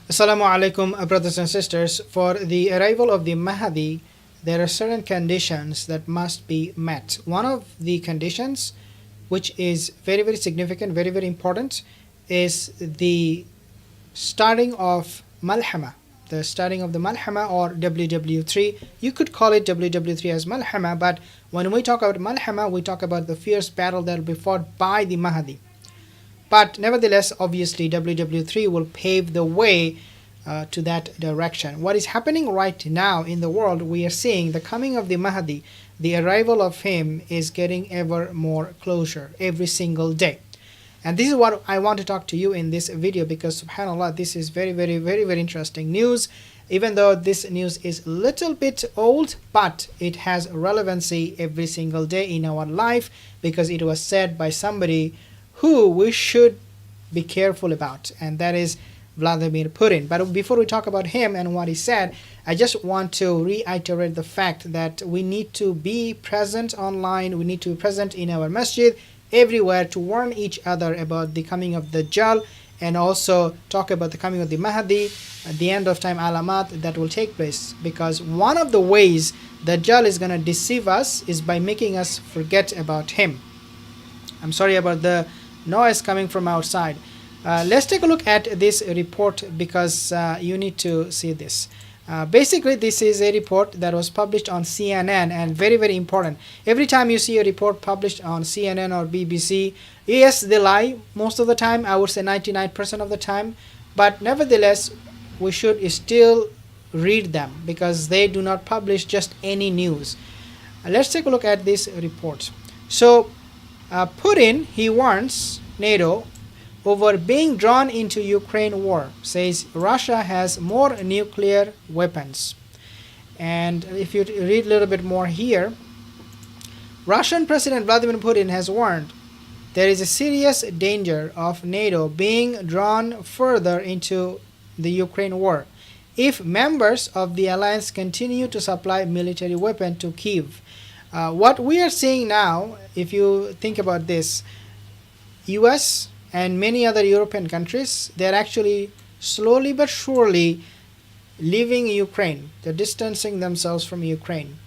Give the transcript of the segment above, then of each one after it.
Assalamu alaikum, brothers and sisters. For the arrival of the Mahdi, there are certain conditions that must be met. One of the conditions, which is very, very significant, very, very important, is the starting of Malhama. The starting of the Malhama or WW3. You could call it WW3 as Malhama, but when we talk about Malhama, we talk about the fierce battle that will be fought by the Mahdi. But nevertheless, obviously, WW3 will pave the way to that direction. What is happening right now in the world, we are seeing the coming of the Mahdi, the arrival of him is getting ever more closer every single day. And this is what I want to talk to you in this video because subhanallah, this is very, very, very, very interesting news. Even though this news is a little bit old, but it has relevancy every single day in our life because it was said by somebody who we should be careful about, and that is Vladimir Putin. But before we talk about him and what he said, I just want to reiterate the fact that we need to be present online, we need to be present in our masjid, everywhere to warn each other about the coming of the Dajjal and also talk about the coming of the Mahdi, at the end of time alamat that will take place. Because one of the ways the Dajjal is going to deceive us is by making us forget about him. I'm sorry about the noise coming from outside. Let's take a look at this report because you need to see this. Basically, this is a report that was published on CNN and very, very important. Every time you see a report published on CNN or BBC, yes, they lie most of the time. I would say 99% of the time. But nevertheless, we should still read them because they do not publish just any news. Let's take a look at this report. So, Putin, he warns NATO over being drawn into Ukraine war, says Russia has more nuclear weapons. And if you read a little bit more here, Russian President Vladimir Putin has warned there is a serious danger of NATO being drawn further into the Ukraine war if members of the alliance continue to supply military weapons to Kyiv. What we are seeing now, if you think about this, US and many other European countries, they are actually slowly but surely leaving Ukraine. They're distancing themselves from Ukraine.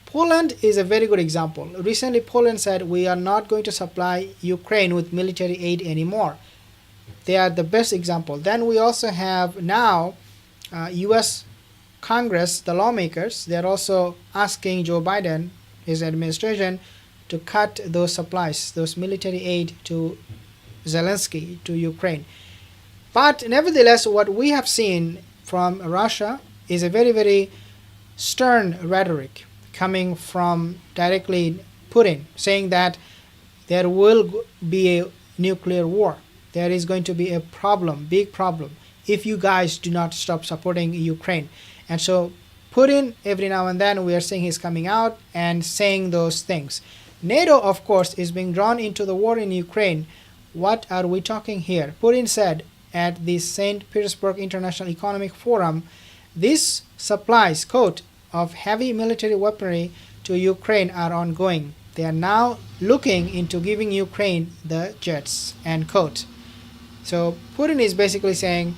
Poland is a very good example. Recently, Poland said we are not going to supply Ukraine with military aid anymore. They are the best example. Then we also have now US Congress, the lawmakers, they're also asking Joe Biden, his administration, to cut those supplies, those military aid to Zelensky, to Ukraine. But nevertheless, what we have seen from Russia is a very, very stern rhetoric coming from directly Putin, saying that there will be a nuclear war. There is going to be a problem, big problem, if you guys do not stop supporting Ukraine. And so Putin, every now and then, we are seeing he's coming out and saying those things. NATO, of course, is being drawn into the war in Ukraine. What are we talking here? Putin said at the St. Petersburg International Economic Forum, these supplies, quote, of heavy military weaponry to Ukraine are ongoing. They are now looking into giving Ukraine the jets, end quote. So Putin is basically saying,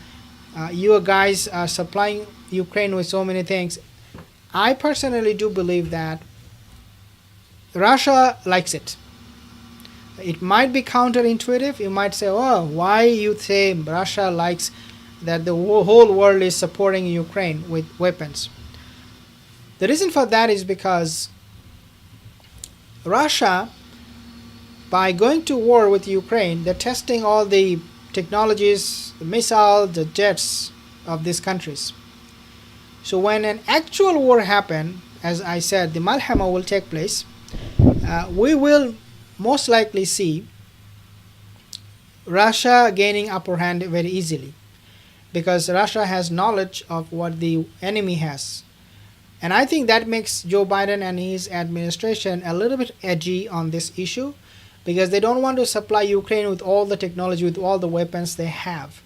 you guys are supplying Ukraine with so many things. I personally do believe that Russia likes it. It might be counterintuitive. You might say, oh, why you say Russia likes that the whole world is supporting Ukraine with weapons? The reason for that is because Russia, by going to war with Ukraine, they're testing all the technologies, the missiles, the jets of these countries. So when an actual war happens, as I said, the Malhama will take place, we will most likely see Russia gaining upper hand very easily because Russia has knowledge of what the enemy has. And I think that makes Joe Biden and his administration a little bit edgy on this issue because they don't want to supply Ukraine with all the technology, with all the weapons they have.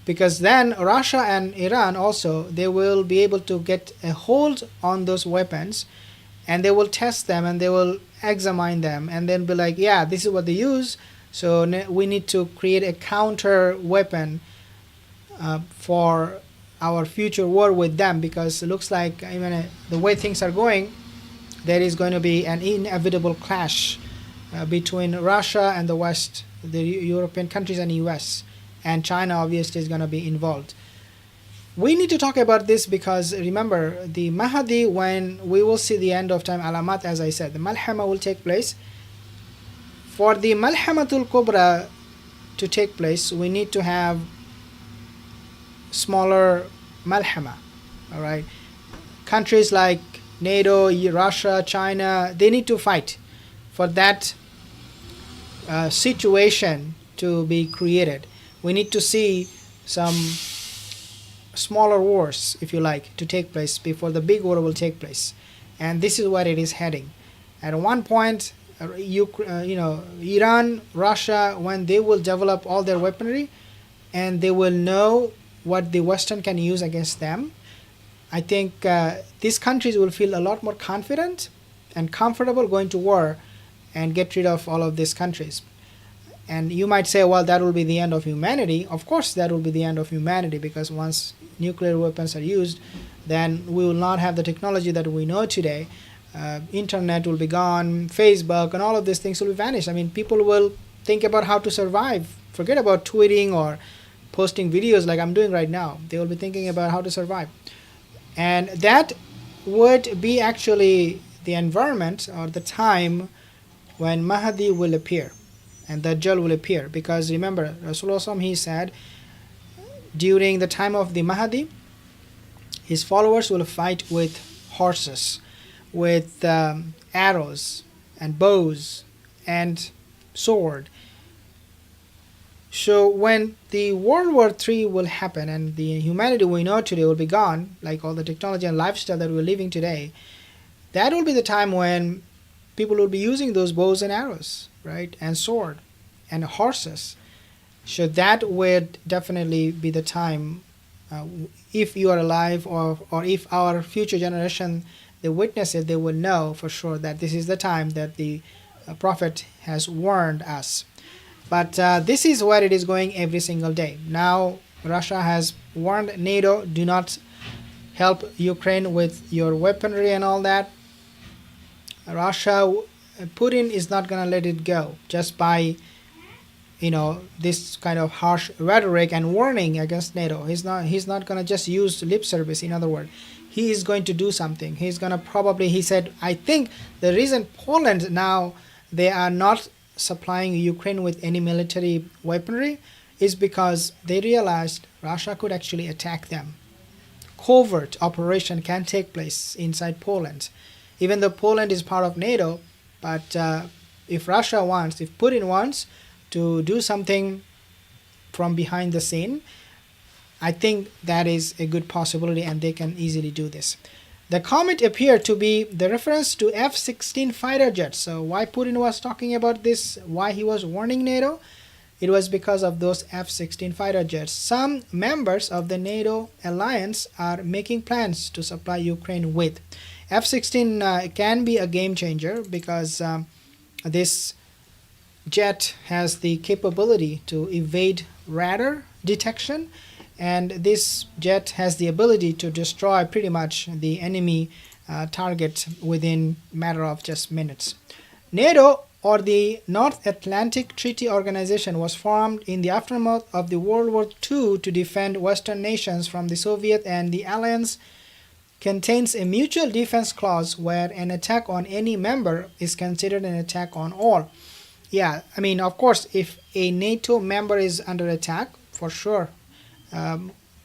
Because then Russia and Iran also, they will be able to get a hold on those weapons and they will test them and they will examine them and then be like, yeah, this is what they use, so we need to create a counter weapon for our future war with them, because it looks like even the way things are going, there is going to be an inevitable clash between Russia and the West, the European countries and US, and China obviously is going to be involved. We need to talk about this because remember, the Mahdi, when we will see the end of time alamat, as I said, the Malhama will take place. For the Malhamatul Kubra to take place, we need to have smaller Malhama. All right, countries like NATO, Russia, China, they need to fight for that situation to be created. We need to see some smaller wars, if you like, to take place before the big war will take place, and this is where it is heading. At one point, Iran, Russia, when they will develop all their weaponry, and they will know what the Western can use against them, I think these countries will feel a lot more confident and comfortable going to war and get rid of all of these countries. And you might say, well, that will be the end of humanity. Of course, that will be the end of humanity, because once nuclear weapons are used, then we will not have the technology that we know today. Internet will be gone, Facebook, and all of these things will vanish. I mean, people will think about how to survive. Forget about tweeting or posting videos like I'm doing right now. They will be thinking about how to survive. And that would be actually the environment or the time when Mahdi will appear and Dajjal will appear. Because remember, Rasulullah, he said, during the time of the Mahdi, his followers will fight with horses, with arrows and bows and sword. So when the World War III will happen and the humanity we know today will be gone, like all the technology and lifestyle that we're living today, that will be the time when people will be using those bows and arrows, right, and sword and horses. So that would definitely be the time, if you are alive, or if our future generation, they witness it, they will know for sure that this is the time that the Prophet has warned us. But this is where it is going every single day. Now Russia has warned NATO, do not help Ukraine with your weaponry and all that. Putin is not going to let it go just by this kind of harsh rhetoric and warning against NATO. He's not going to just use lip service. In other words, he is going to do something. He's going to probably, he said, I think the reason Poland now, they are not supplying Ukraine with any military weaponry is because they realized Russia could actually attack them. Covert operation can take place inside Poland. Even though Poland is part of NATO, but if Putin wants to do something from behind the scene, I think that is a good possibility and they can easily do this. The comment appeared to be the reference to F-16 fighter jets. So why Putin was talking about this, why he was warning NATO? It was because of those F-16 fighter jets. Some members of the NATO alliance are making plans to supply Ukraine with. F-16 can be a game changer because this jet has the capability to evade radar detection, and this jet has the ability to destroy pretty much the enemy target within a matter of just minutes. NATO, or the North Atlantic Treaty Organization, was formed in the aftermath of the World War II to defend Western nations from the Soviet, and the alliance contains a mutual defense clause where an attack on any member is considered an attack on all. Yeah, I mean, of course, if a NATO member is under attack, for sure,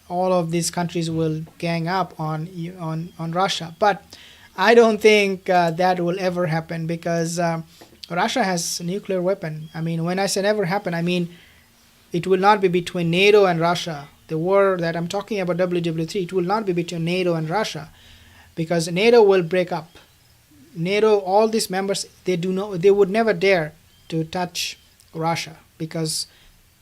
all of these countries will gang up on Russia. But I don't think that will ever happen because Russia has a nuclear weapon. I mean, when I say never happen, I mean it will not be between NATO and Russia. The war that I'm talking about, WW3, it will not be between NATO and Russia, because NATO will break up. NATO, all these members, they would never dare to touch Russia, because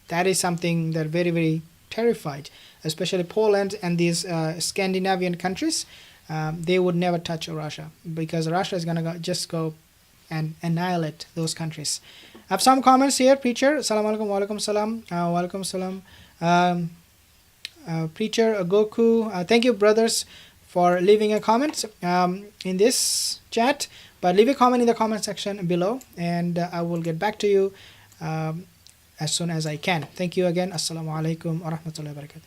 that is something they're very, very terrified. Especially Poland and these Scandinavian countries, they would never touch Russia, because Russia is gonna just go and annihilate those countries. I have some comments here. Preacher, Assalamu alaikum, wa alaikum salam, wa alaikum salam. Preacher Goku. Thank you, brothers, for leaving a comment in this chat. But leave a comment in the comment section below, and I will get back to you as soon as I can. Thank you again. Assalamu alaikum wa rahmatullahi wa barakatuh.